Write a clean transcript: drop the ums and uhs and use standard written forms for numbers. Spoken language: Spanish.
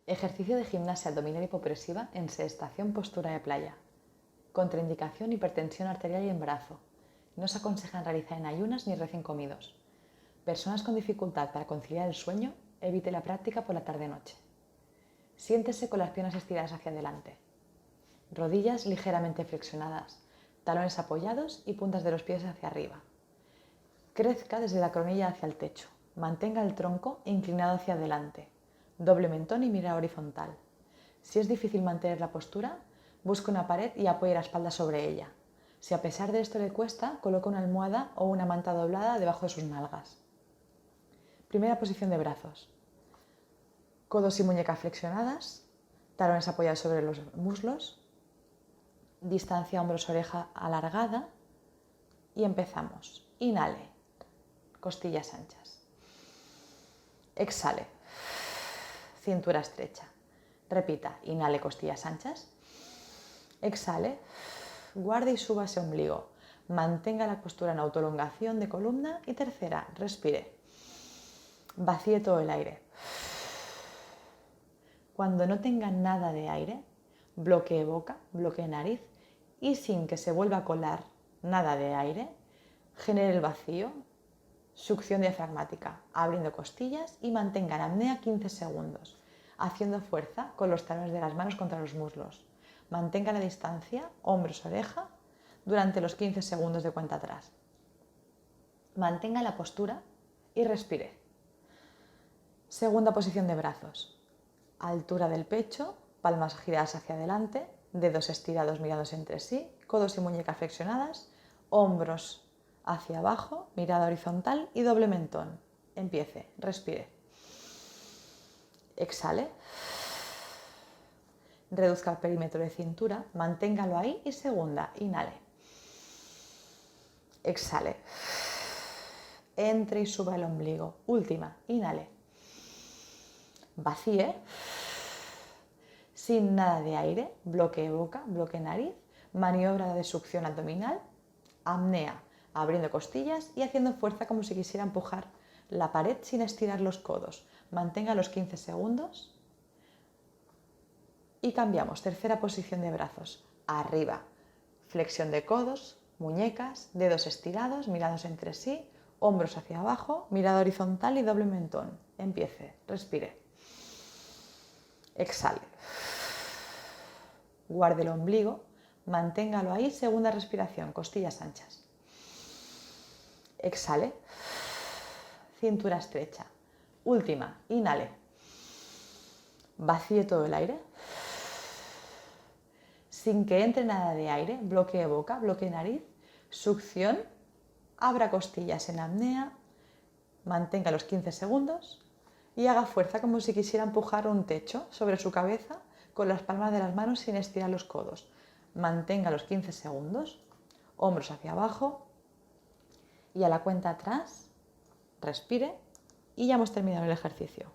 Ejercicio de gimnasia abdominal hipopresiva en sedestación postura de playa. Contraindicación: hipertensión arterial y embarazo. No se aconsejan realizar en ayunas ni recién comidos. Personas con dificultad para conciliar el sueño, evite la práctica por la tarde-noche. Siéntese con las piernas estiradas hacia adelante. Rodillas ligeramente flexionadas, talones apoyados y puntas de los pies hacia arriba. Crezca desde la coronilla hacia el techo. Mantenga el tronco inclinado hacia adelante. Doble mentón y mirada horizontal. Si es difícil mantener la postura, busque una pared y apoye la espalda sobre ella. Si a pesar de esto le cuesta, coloque una almohada o una manta doblada debajo de sus nalgas. Primera posición de brazos. Codos y muñecas flexionadas, talones apoyados sobre los muslos, distancia hombros-oreja alargada y empezamos. Inhale, costillas anchas. Exhale, cintura estrecha. Repita, inhale, costillas anchas. Exhale, guarde y suba ese ombligo. Mantenga la postura en autoelongación de columna. Y tercera, respire. Vacíe todo el aire. Cuando no tenga nada de aire, bloquee boca, bloquee nariz y sin que se vuelva a colar nada de aire, genere el vacío, succión diafragmática, abriendo costillas y mantenga la apnea 15 segundos, haciendo fuerza con los talones de las manos contra los muslos. Mantenga la distancia, hombros-oreja, durante los 15 segundos de cuenta atrás. Mantenga la postura y respire. Segunda posición de brazos. Altura del pecho, palmas giradas hacia adelante, dedos estirados mirándose entre sí, codos y muñecas flexionadas, hombros hacia abajo, mirada horizontal y doble mentón. Empiece, respire. Exhale. Reduzca el perímetro de cintura, manténgalo ahí y segunda, inhale. Exhale. Entre y suba el ombligo. Última, inhale. Vacíe. Sin nada de aire, bloquee boca, bloquee nariz, maniobra de succión abdominal, apnea, abriendo costillas y haciendo fuerza como si quisiera empujar la pared sin estirar los codos. Mantenga los 15 segundos y cambiamos. Tercera posición de brazos. Arriba, flexión de codos, muñecas, dedos estirados, mirados entre sí, hombros hacia abajo, mirada horizontal y doble mentón. Empiece, respire. Exhale. Guarde el ombligo, manténgalo ahí, segunda respiración, costillas anchas. Exhale. Cintura estrecha. Última, inhale. Vacíe todo el aire. Sin que entre nada de aire, bloquee boca, bloquee nariz, succión, abra costillas en apnea, mantenga los 15 segundos y haga fuerza como si quisiera empujar un techo sobre su cabeza con las palmas de las manos sin estirar los codos. Mantenga los 15 segundos, hombros hacia abajo y a la cuenta atrás, respire y ya hemos terminado el ejercicio.